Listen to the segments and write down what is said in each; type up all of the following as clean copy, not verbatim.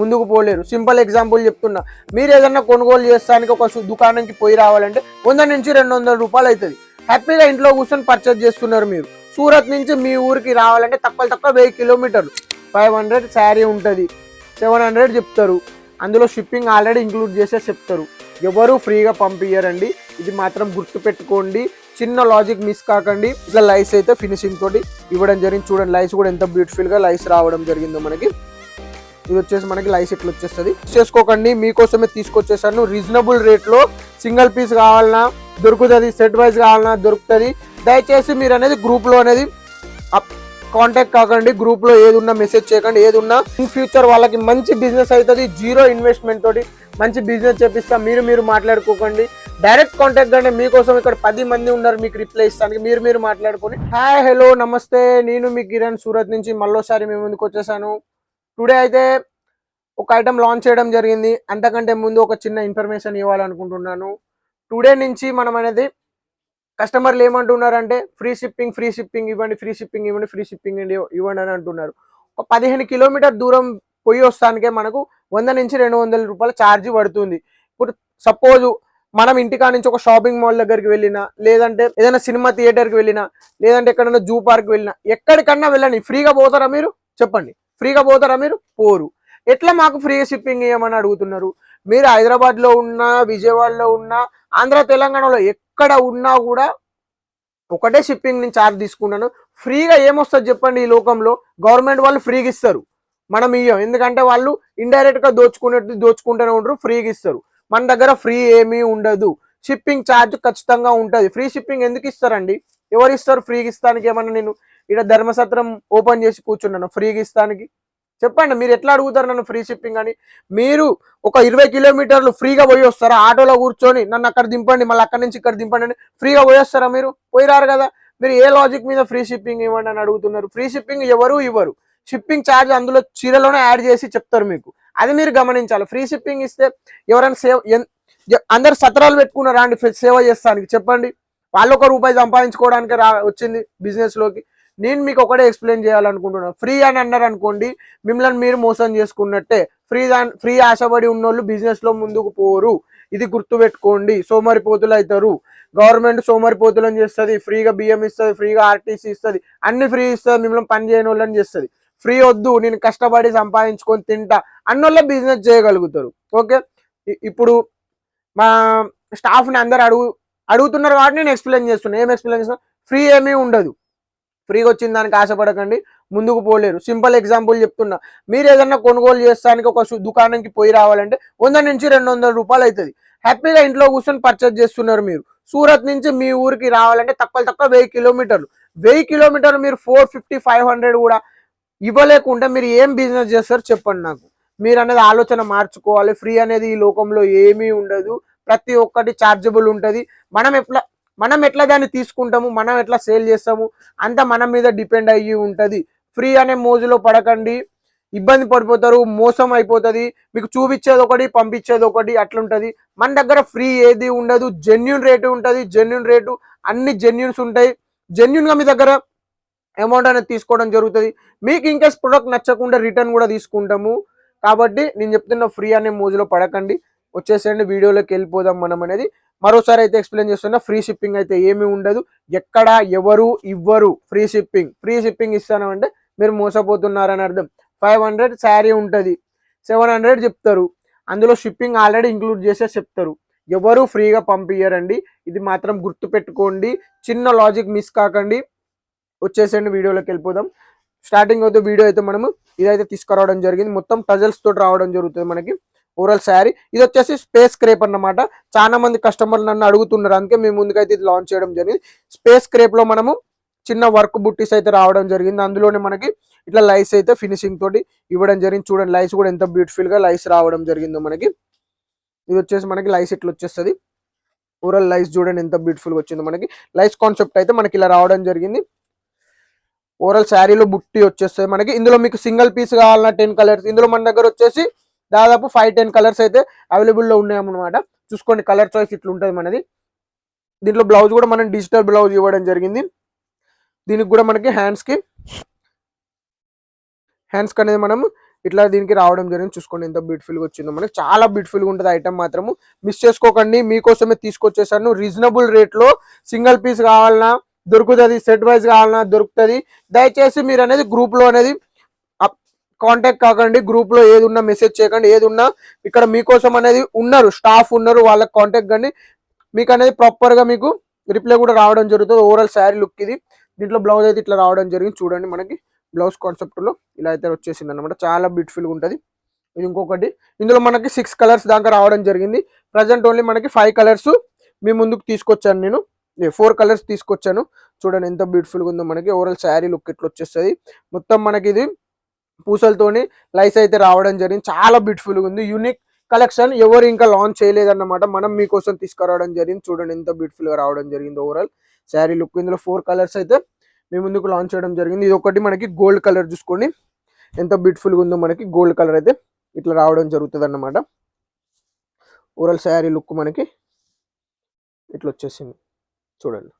ముందుకు పోలేరు. Simple example చెప్తున్నా, మీరు ఏదన్నా కొనుగోలు చేస్తానికి ఒక దుకాణంకి పోయి రావాలంటే 100 నుంచి 200 రూపాయలు అవుతుంది. హ్యాపీగా ఇంట్లో కూర్చొని పర్చేజ్ చేస్తున్నారు. మీరు సూరత్ నుంచి మీ ఊరికి రావాలంటే తక్కువ 1000 కిలోమీటర్లు, 500 శారీ ఉంటుంది, 700 చెప్తారు. అందులో షిప్పింగ్ ఆల్రెడీ ఇంక్లూడ్ చేసే చెప్తారు. ఎవరు ఫ్రీగా పంపించరండి, ఇది మాత్రం గుర్తుపెట్టుకోండి. చిన్న లాజిక్ మిస్ కాకండి. ఇట్లా లైస్ అయితే ఫినిషింగ్ తోటి ఇవ్వడం జరిగింది. చూడండి లైస్ కూడా ఎంత బ్యూటిఫుల్ గా లైస్ రావడం జరిగిందో మనకి. ఇది వచ్చేసి మనకి లైస్ ఇట్లా వచ్చేస్తుంది. చేసుకోకండి, మీకోసమే తీసుకొచ్చేసాను. రీజనబుల్ రేట్ లో సింగిల్ పీస్ కావాలన్నా దొరుకుతుంది, సెట్ వైజ్ కావాలన్నా దొరుకుతుంది. దయచేసి మీరు అనేది గ్రూప్ లో అనేది కాంటాక్ట్ కాకండి. గ్రూప్ లో ఏది ఉన్నా మెసేజ్ చేయకండి. ఏది ఉన్నా ఇన్ ఫ్యూచర్ వాళ్ళకి మంచి బిజినెస్ అవుతుంది. జీరో ఇన్వెస్ట్మెంట్ తోటి మంచి బిజినెస్ చేపిస్తా. మీరు మాట్లాడుకోకండి, డైరెక్ట్ కాంటాక్ట్ కండి. మీకోసం ఇక్కడ 10 మంది ఉన్నారు మీకు రిప్లై ఇస్తానికి. మీరు మాట్లాడుకొని హాయ్ హలో నమస్తే, నేను మీ కిరణ్ సూరత్ నుంచి మళ్ళోసారి మీ ముందుకు వచ్చేసాను. టుడే అయితే ఒక ఐటమ్ లాంచ్ చేయడం జరిగింది. అంతకంటే ముందు ఒక చిన్న ఇన్ఫర్మేషన్ ఇవ్వాలనుకుంటున్నాను. టుడే నుంచి మనం అనేది కస్టమర్లు ఏమంటున్నారంటే ఫ్రీ షిప్పింగ్ ఇవ్వండి, ఫ్రీ షిప్పింగ్ ఇవ్వండి, ఫ్రీ షిప్పింగ్ ఇవ్వండి అని అంటున్నారు. ఒక 15 కిలోమీటర్ దూరం పోయి వస్తానికే మనకు 100 నుంచి 200 రూపాయల ఛార్జ్ పడుతుంది. ఇప్పుడు సపోజ్ మనం ఇంటికా నుంచి ఒక షాపింగ్ మాల్ దగ్గరికి వెళ్ళినా, లేదంటే ఏదైనా సినిమా థియేటర్కి వెళ్ళినా, లేదంటే ఎక్కడైనా జూ పార్క్ వెళ్ళినా, ఎక్కడికన్నా వెళ్ళండి, ఫ్రీగా పోతారా మీరు? చెప్పండి, ఫ్రీగా పోతారా మీరు? పోరు. ఎట్లా మాకు ఫ్రీగా షిప్పింగ్ ఇవ్వమని అడుగుతున్నారు? మీరు హైదరాబాద్లో ఉన్నా, విజయవాడలో ఉన్నా, ఆంధ్ర తెలంగాణలో ఎక్కడ ఉన్నా కూడా ఒకటే షిప్పింగ్ నేను ఛార్జ్ తీసుకున్నాను. ఫ్రీగా ఏమొస్తుంది చెప్పండి? ఈ లోకంలో గవర్నమెంట్ వాళ్ళు ఫ్రీగా ఇస్తారు, మనం ఇయ్యం. ఎందుకంటే వాళ్ళు ఇండైరెక్ట్ గా దోచుకుంటూనే ఉంటారు, ఫ్రీగా ఇస్తారు. మన దగ్గర ఫ్రీ ఏమీ ఉండదు, షిప్పింగ్ ఛార్జ్ ఖచ్చితంగా ఉంటుంది. ఫ్రీ షిప్పింగ్ ఎందుకు ఇస్తారండి? ఎవరు ఇస్తారు ఫ్రీగా ఇస్తానికి? ఏమన్నా నేను ఇక్కడ ధర్మసత్రం ఓపెన్ చేసి కూర్చున్నాను ఫ్రీగా ఇస్తానికి? చెప్పండి, మీరు ఎట్లా అడుగుతారు నన్ను ఫ్రీ షిప్పింగ్ అని? మీరు ఒక 20 కిలోమీటర్లు ఫ్రీగా పోయి వస్తారా? ఆటోలో కూర్చొని నన్ను అక్కడ దింపండి, మళ్ళీ అక్కడి నుంచి ఇక్కడ దింపండి అని ఫ్రీగా పోయి వస్తారా? మీరు పోయిరారు కదా. మీరు ఏ లాజిక్ మీద ఫ్రీ షిప్పింగ్ ఇవ్వండి అని అడుగుతున్నారు? ఫ్రీ షిప్పింగ్ ఎవరు ఇవ్వరు. షిప్పింగ్ ఛార్జ్ అందులో చీరలోనే యాడ్ చేసి చెప్తారు మీకు, అది మీరు గమనించాలి. ఫ్రీ షిప్పింగ్ ఇస్తే ఎవరైనా అందరు సత్రాలు పెట్టుకున్నారా అండి సేవ చేస్తానికి? చెప్పండి. వాళ్ళు ₹1 సంపాదించుకోవడానికి వచ్చింది బిజినెస్ లోకి. నేను మీకు ఒకటే ఎక్స్ప్లెయిన్ చేయాలనుకుంటున్నాను. ఫ్రీ అని అన్నారు అనుకోండి, మిమ్మల్ని మీరు మోసం చేసుకున్నట్టే. ఫ్రీ ఆశపడి ఉన్నోళ్ళు బిజినెస్ లో ముందుకు పోరు, ఇది గుర్తుపెట్టుకోండి. సోమరిపోతులు అవుతారు. గవర్నమెంట్ సోమరిపోతులను చేస్తుంది, ఫ్రీగా బియ్యం ఇస్తుంది, ఫ్రీగా ఆర్టీసీ ఇస్తుంది, అన్ని ఫ్రీ ఇస్తుంది, మిమ్మల్ని పని చేయని వాళ్ళని చేస్తుంది. ఫ్రీ వద్దు, నేను కష్టపడి సంపాదించుకొని తింటా అన్నోళ్ళే బిజినెస్ చేయగలుగుతారు. ఓకే, ఇప్పుడు మా స్టాఫ్ని అందరు అడుగుతున్నారు కాబట్టి నేను ఎక్స్ప్లెయిన్ చేస్తున్నాను. ఏం ఎక్స్ప్లెయిన్ చేస్తున్నా? ఫ్రీ ఏమీ ఉండదు. ఫ్రీగా వచ్చిన దానికి ఆశపడకండి, ముందుకు పోలేరు. సింపుల్ ఎగ్జాంపుల్ చెప్తున్నా, మీరు ఏదన్నా కొనుగోలు చేస్తానికి ఒక దుకాణంకి పోయి రావాలంటే 100 నుంచి 200 రూపాయలు అవుతుంది. హ్యాపీగా ఇంట్లో కూర్చొని పర్చేజ్ చేస్తున్నారు. మీరు సూరత్ నుంచి మీ ఊరికి రావాలంటే తక్కువ 1000 కిలోమీటర్లు. 1000 కిలోమీటర్లు మీరు 450, 500 కూడా ఇవ్వలేకుంటే మీరు ఏం బిజినెస్ చేస్తారు చెప్పండి నాకు. మీరు అనేది ఆలోచన మార్చుకోవాలి. ఫ్రీ అనేది ఈ లోకంలో ఏమీ ఉండదు, ప్రతి ఒక్కటి ఛార్జబుల్ ఉంటుంది. మనం ఎట్లా దాన్ని తీసుకుంటాము, మనం ఎట్లా సేల్ చేస్తాము, అంతా మన మీద డిపెండ్ అయ్యి ఉంటుంది. ఫ్రీ అనే మోజులో పడకండి, ఇబ్బంది పడిపోతారు, మోసం అయిపోతుంది. మీకు చూపించేది ఒకటి, పంపించేది ఒకటి, అట్లుంటుంది. మన దగ్గర ఫ్రీ ఏది ఉండదు, జెన్యున్ రేటు ఉంటుంది. జెన్యున్ రేటు, అన్ని జెన్యున్స్ ఉంటాయి. జెన్యున్గా మీ దగ్గర అమౌంట్ అనేది తీసుకోవడం జరుగుతుంది. మీకు ఇంకేస్ ప్రొడక్ట్ నచ్చకుండా రిటర్న్ కూడా తీసుకుంటాము. కాబట్టి నేను చెప్తున్న ఫ్రీ అనే మోజులో పడకండి. వచ్చేసేయండి, వీడియోలోకి వెళ్ళిపోదాం మనం అనేది. మరోసారి అయితే ఎక్స్ప్లెయిన్ చేస్తున్నా, ఫ్రీ షిప్పింగ్ అయితే ఏమీ ఉండదు, ఎక్కడ ఎవరు ఇవ్వరు ఫ్రీ షిప్పింగ్. ఫ్రీ షిప్పింగ్ ఇస్తానంటే మీరు మోసపోతున్నారని అర్థం. 500 శారీ ఉంటుంది, 700 చెప్తారు. అందులో షిప్పింగ్ ఆల్రెడీ ఇంక్లూడ్ చేసే చెప్తారు. ఎవరు ఫ్రీగా పంపించరండి, ఇది మాత్రం గుర్తుపెట్టుకోండి. చిన్న లాజిక్ మిస్ కాకండి. వచ్చేసేయండి, వీడియోలోకి వెళ్ళిపోదాం. స్టార్టింగ్ అయితే వీడియో అయితే మనము ఇదైతే తీసుకురావడం జరిగింది. మొత్తం టజల్స్ తోటి రావడం జరుగుతుంది మనకి. ఓవరాల్ శారీ ఇది వచ్చేసి స్పేస్ క్రేప్ అన్నమాట. చాలా మంది కస్టమర్లు నన్ను అడుగుతున్నారు, అందుకే మేము ముందుకైతే ఇది లాంచ్ చేయడం జరిగింది. స్పేస్ క్రేప్ లో మనము చిన్న వర్క్ బుట్టీస్ అయితే రావడం జరిగింది. అందులోనే మనకి ఇట్లా లైస్ అయితే ఫినిషింగ్ తోటి ఇవ్వడం జరిగింది. చూడండి లైస్ కూడా ఎంత బ్యూటిఫుల్ గా లైస్ రావడం జరిగిందో మనకి. ఇది వచ్చేసి మనకి లైస్ ఇట్లా వచ్చేస్తుంది. ఓవరాల్ లైస్ చూడండి ఎంత బ్యూటిఫుల్ గా వచ్చిందో మనకి. లైస్ కాన్సెప్ట్ అయితే మనకి ఇలా రావడం జరిగింది. ఓవరాల్ శారీలో బుట్టి వచ్చేస్తుంది మనకి. ఇందులో మీకు సింగిల్ పీస్ కావాలన్నా 10 కలర్స్, ఇందులో మన దగ్గర వచ్చేసి దాదాపు 5-10 కలర్స్ అయితే అవైలబుల్లో ఉన్నాయన్నమాట. చూసుకోండి, కలర్ చాయిస్ ఇట్లా ఉంటుంది మనది. దీంట్లో బ్లౌజ్ కూడా మనం డిజిటల్ బ్లౌజ్ ఇవ్వడం జరిగింది. దీనికి కూడా మనకి హ్యాండ్స్కి అనేది మనం ఇట్లా దీనికి రావడం జరిగింది. చూసుకోండి ఎంత బ్యూటిఫుల్గా వచ్చిందో, మనకి చాలా బ్యూటిఫుల్గా ఉంటుంది ఐటమ్ మాత్రము. మిస్ చేసుకోకండి, మీకోసమే తీసుకొచ్చేసాను రీజనబుల్ రేట్లో. సింగిల్ పీస్ కావాలన్నా దొరుకుతుంది, సెట్ వైజ్ కావాలన్నా దొరుకుతుంది. దయచేసి మీరు అనేది గ్రూప్లో అనేది కాంటాక్ట్ కాకండి, గ్రూప్లో ఏది ఉన్నా మెసేజ్ చేయకండి. ఏది ఉన్నా ఇక్కడ మీకోసం అనేది ఉన్నారు, స్టాఫ్ ఉన్నారు, వాళ్ళకి కాంటాక్ట్ కండి. మీకు అనేది ప్రాపర్గా మీకు రిప్లై కూడా రావడం జరుగుతుంది. ఓవరాల్ శారీ లుక్ ఇది. దీంట్లో బ్లౌజ్ అయితే ఇట్లా రావడం జరిగింది. చూడండి మనకి బ్లౌజ్ కాన్సెప్ట్లో ఇలా అయితే వచ్చేసింది అనమాట. చాలా బ్యూటిఫుల్గా ఉంటుంది. ఇది ఇంకొకటి, ఇందులో మనకి 6 కలర్స్ దాకా రావడం జరిగింది. ప్రజెంట్ ఓన్లీ మనకి 5 కలర్స్ మీ ముందుకు తీసుకొచ్చాను, నేను 4 కలర్స్ తీసుకొచ్చాను. చూడండి ఎంత బ్యూటిఫుల్గా ఉందో మనకి. ఓవరాల్ శారీ లుక్ ఇట్లా వచ్చేస్తుంది. మొత్తం మనకి ఇది పూసలతోని లైస్ అయితే రావడం జరిగింది. చాలా బ్యూటిఫుల్గా ఉంది. యూనిక్ కలెక్షన్, ఎవరు ఇంకా లాంచ్ చేయలేదన్నమాట, మనం మీకోసం తీసుకురావడం జరిగింది. చూడండి ఎంత బ్యూటిఫుల్గా రావడం జరిగింది ఓవరాల్ శారీ లుక్. ఇందులో 4 కలర్స్ అయితే మీ ముందుకు లాంచ్ చేయడం జరిగింది. ఇది ఒకటి మనకి గోల్డ్ కలర్, చూసుకోండి ఎంత బ్యూటిఫుల్గా ఉందో. మనకి గోల్డ్ కలర్ అయితే ఇట్లా రావడం జరుగుతుంది అన్నమాట. ఓవరాల్ శారీ లుక్ మనకి ఇట్లా వచ్చేసింది. చూడండి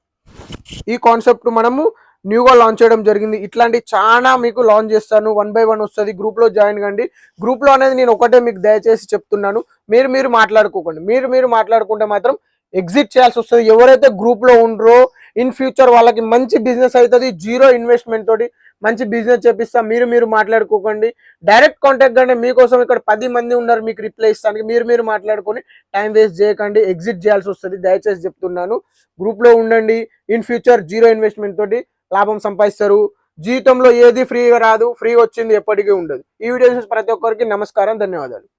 ఈ కాన్సెప్ట్ మనము న్యూగా లాంచ్ చేయడం జరిగింది. ఇట్లాంటి చాలా మీకు లాంచ్ చేస్తాను, 1 by 1 వస్తుంది. గ్రూప్లో జాయిన్ కండి. గ్రూప్లో అనేది నేను ఒకటే మీకు దయచేసి చెప్తున్నాను, మీరు మాట్లాడుకోకండి. మీరు మాట్లాడుకుంటే మాత్రం ఎగ్జిట్ చేయాల్సి వస్తుంది. ఎవరైతే గ్రూప్లో ఉండరో ఇన్ ఫ్యూచర్ వాళ్ళకి మంచి బిజినెస్ అవుతుంది. 0 ఇన్వెస్ట్మెంట్ తోటి మంచి బిజినెస్ చేపిస్తా. మీరు మాట్లాడుకోకండి, డైరెక్ట్ కాంటాక్ట్ కండి. మీకోసం ఇక్కడ 10 మంది ఉన్నారు మీకు రిప్లై ఇస్తానికి. మీరు మాట్లాడుకొని టైం వేస్ట్ చేయకండి, ఎగ్జిట్ చేయాల్సి వస్తుంది. దయచేసి చెప్తున్నాను, గ్రూప్లో ఉండండి. ఇన్ ఫ్యూచర్ 0 ఇన్వెస్ట్మెంట్ తోటి లాభం సంపాదిస్తారు. జీవితంలో ఏది ఫ్రీగా రాదు, ఫ్రీగా వచ్చింది ఎప్పటికీ ఉండదు. ఈ వీడియో చూసి ప్రతి ఒక్కరికి నమస్కారం, ధన్యవాదాలు.